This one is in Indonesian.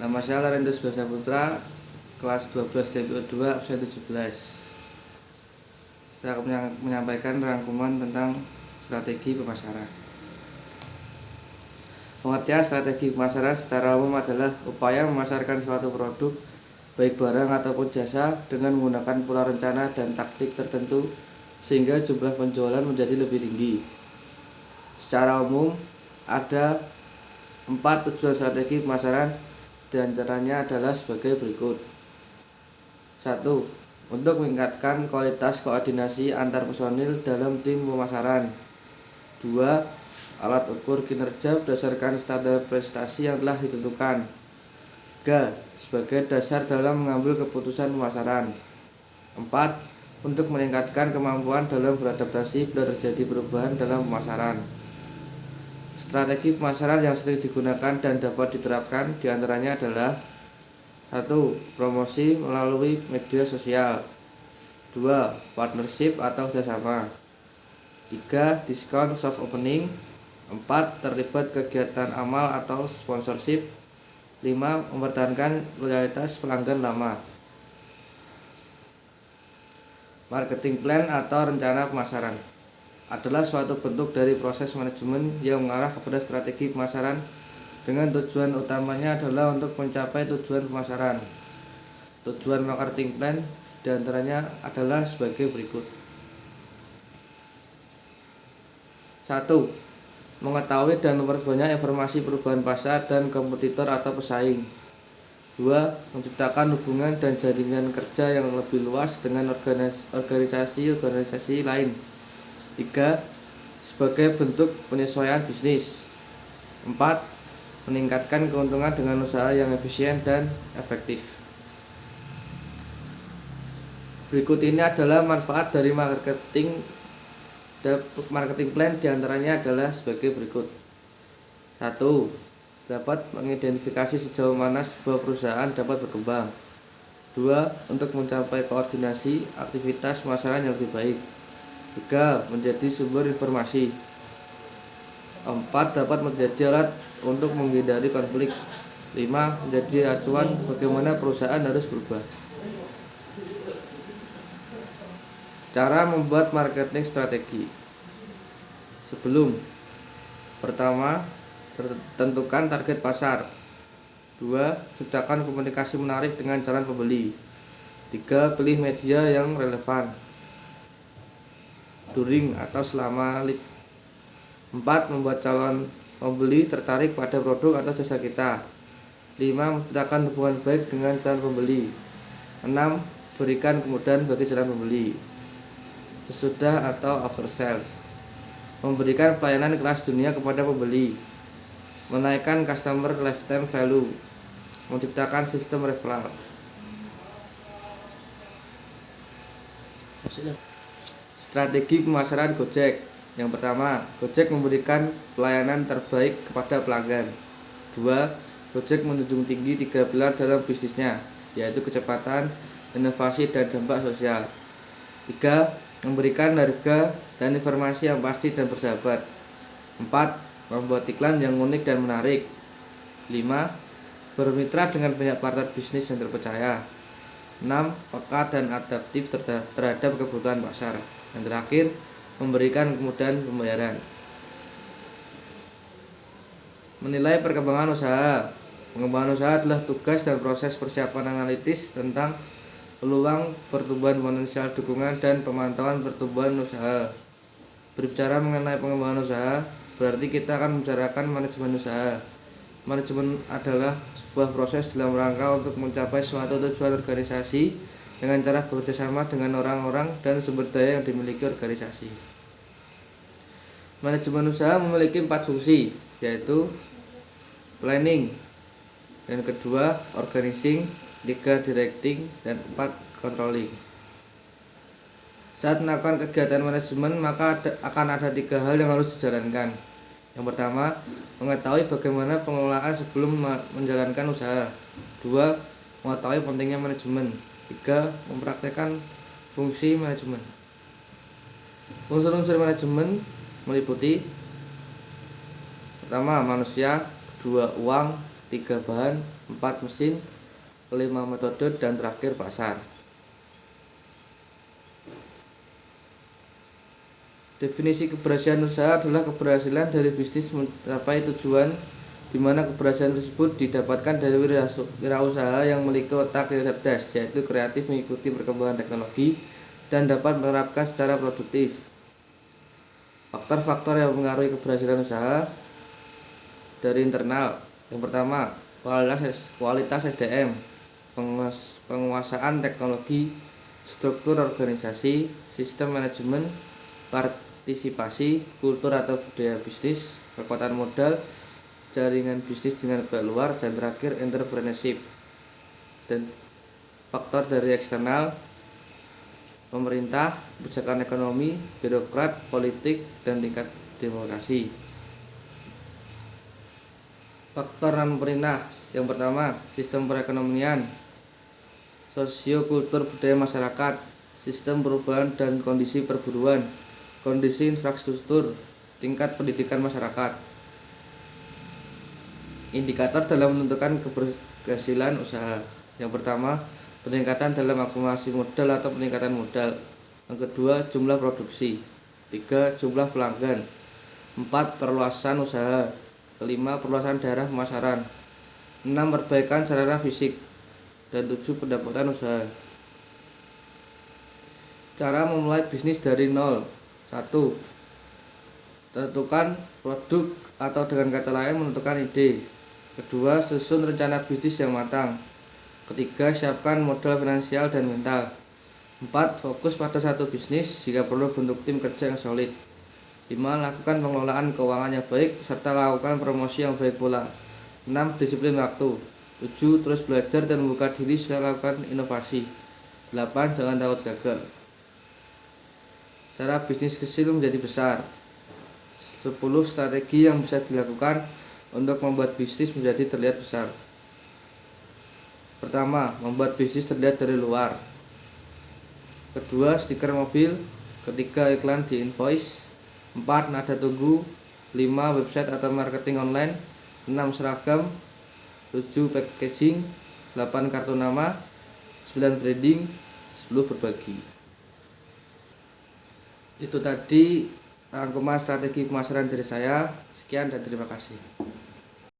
Nama saya Larentus Basa Putra, kelas 12 DPO 2 absen 17. Saya akan menyampaikan rangkuman tentang strategi pemasaran. Pengertian strategi pemasaran secara umum adalah upaya memasarkan suatu produk, baik barang ataupun jasa, dengan menggunakan pola rencana dan taktik tertentu sehingga jumlah penjualan menjadi lebih tinggi. Secara umum ada 4 tujuan strategi pemasaran, diantaranya adalah sebagai berikut. 1. Untuk meningkatkan kualitas koordinasi antar personil dalam tim pemasaran. 2. Alat ukur kinerja berdasarkan standar prestasi yang telah ditentukan. 3. Sebagai dasar dalam mengambil keputusan pemasaran. 4. Untuk meningkatkan kemampuan dalam beradaptasi bila terjadi perubahan dalam pemasaran. Strategi pemasaran yang sering digunakan dan dapat diterapkan diantaranya adalah 1. Promosi melalui media sosial. 2. Partnership atau kerjasama. 3. Diskon soft opening. 4. Terlibat kegiatan amal atau sponsorship. 5. Mempertahankan loyalitas pelanggan lama. Marketing plan atau rencana pemasaran adalah suatu bentuk dari proses manajemen yang mengarah kepada strategi pemasaran dengan tujuan utamanya adalah untuk mencapai tujuan pemasaran. Tujuan marketing plan diantaranya adalah sebagai berikut. 1. Mengetahui dan memperbanyak informasi perubahan pasar dan kompetitor atau pesaing. 2. Menciptakan hubungan dan jaringan kerja yang lebih luas dengan organisasi lain. 3. Sebagai bentuk penyesuaian bisnis. 4. Meningkatkan keuntungan dengan usaha yang efisien dan efektif. Berikut ini adalah manfaat dari marketing plan, diantaranya adalah sebagai berikut. 1. Dapat mengidentifikasi sejauh mana sebuah perusahaan dapat berkembang. 2. Untuk mencapai koordinasi aktivitas pemasaran yang lebih baik. 3. Menjadi sumber informasi. 4. Dapat menjadi alat untuk menghindari konflik. 5. Menjadi acuan bagaimana perusahaan harus berubah. Cara membuat marketing strategi. Pertama, tentukan target pasar. 2. Ciptakan komunikasi menarik dengan calon pembeli. 3. Pilih media yang relevan during atau selama lead. 4. Membuat calon pembeli tertarik pada produk atau jasa kita. 5. Menciptakan hubungan baik dengan calon pembeli. 6. Berikan kemudahan bagi calon pembeli sesudah atau after sales. Memberikan pelayanan kelas dunia kepada pembeli. Menaikkan customer lifetime value. Menciptakan sistem referral. Strategi pemasaran Gojek. Yang pertama, Gojek memberikan pelayanan terbaik kepada pelanggan. 2. Gojek menjunjung tinggi 3 pilar dalam bisnisnya, yaitu kecepatan, inovasi, dan dampak sosial. 3. Memberikan harga dan informasi yang pasti dan bersahabat. 4. Membuat iklan yang unik dan menarik. 5. Bermitra dengan banyak partner bisnis yang terpercaya. 6. Peka dan adaptif terhadap kebutuhan pasar. Yang terakhir, memberikan kemudahan pembayaran. Menilai perkembangan usaha. Pengembangan usaha adalah tugas dan proses persiapan analitis tentang peluang pertumbuhan potensial dukungan dan pemantauan pertumbuhan usaha. Berbicara mengenai pengembangan usaha, berarti kita akan membicarakan manajemen usaha. Manajemen adalah sebuah proses dalam rangka untuk mencapai suatu tujuan organisasi dengan cara bekerjasama dengan orang-orang dan sumber daya yang dimiliki organisasi. Manajemen usaha memiliki 4 fungsi, yaitu planning, dan kedua organizing, 3 directing, dan 4 controlling. Saat melakukan kegiatan manajemen, maka akan ada 3 hal yang harus dijalankan. Yang pertama, mengetahui bagaimana pengelolaan sebelum menjalankan usaha. 2. Mengetahui pentingnya manajemen. 3. Mempraktekkan fungsi manajemen. Unsur-unsur manajemen meliputi: pertama, manusia. 2. Uang. 3 bahan, 4 mesin, 5 metode, dan terakhir pasar. Definisi keberhasilan usaha adalah keberhasilan dari bisnis mencapai tujuan, di mana keberhasilan tersebut didapatkan dari wirausaha yang memiliki otak yang cerdas, yaitu kreatif, mengikuti perkembangan teknologi, dan dapat menerapkan secara produktif. Faktor-faktor yang mengaruhi keberhasilan usaha dari internal. Yang pertama, kualitas SDM, penguasaan teknologi, struktur organisasi, sistem manajemen, partisipasi, kultur atau budaya bisnis, kekuatan modal, jaringan bisnis dengan pihak luar, dan terakhir entrepreneurship. Dan faktor dari eksternal, pemerintah, kebijakan ekonomi, birokrat, politik, dan tingkat demokrasi. Faktor non pemerintah. Yang pertama, sistem perekonomian, sosiokultur budaya masyarakat, sistem perubahan dan kondisi perburuan, kondisi infrastruktur, tingkat pendidikan masyarakat. Indikator dalam menentukan keberhasilan usaha. Yang pertama, peningkatan dalam akumulasi modal atau peningkatan modal. Yang kedua, jumlah produksi. 3, jumlah pelanggan. 4, perluasan usaha. Kelima, perluasan daerah pemasaran. 6, perbaikan sarana fisik. Dan 7, pendapatan usaha. Cara memulai bisnis dari nol. 1, tentukan produk atau dengan kata lain menentukan ide. Kedua, susun rencana bisnis yang matang. Ketiga, siapkan modal finansial dan mental. 4, fokus pada satu bisnis, jika perlu bentuk tim kerja yang solid. 5, lakukan pengelolaan keuangan yang baik serta lakukan promosi yang baik pula. 6, disiplin waktu. 7, terus belajar dan membuka diri setelah lakukan inovasi. 8, jangan takut gagal. Cara bisnis kecil menjadi besar. 10 strategi yang bisa dilakukan untuk membuat bisnis menjadi terlihat besar. Pertama, membuat bisnis terlihat dari luar. Kedua, stiker mobil. Ketiga, iklan di invoice. 4, nada tunggu. 5, website atau marketing online. 6, seragam. 7, packaging. 8, kartu nama. 9, branding. 10, berbagi. Itu tadi rangkuman strategi pemasaran dari saya. Sekian dan terima kasih.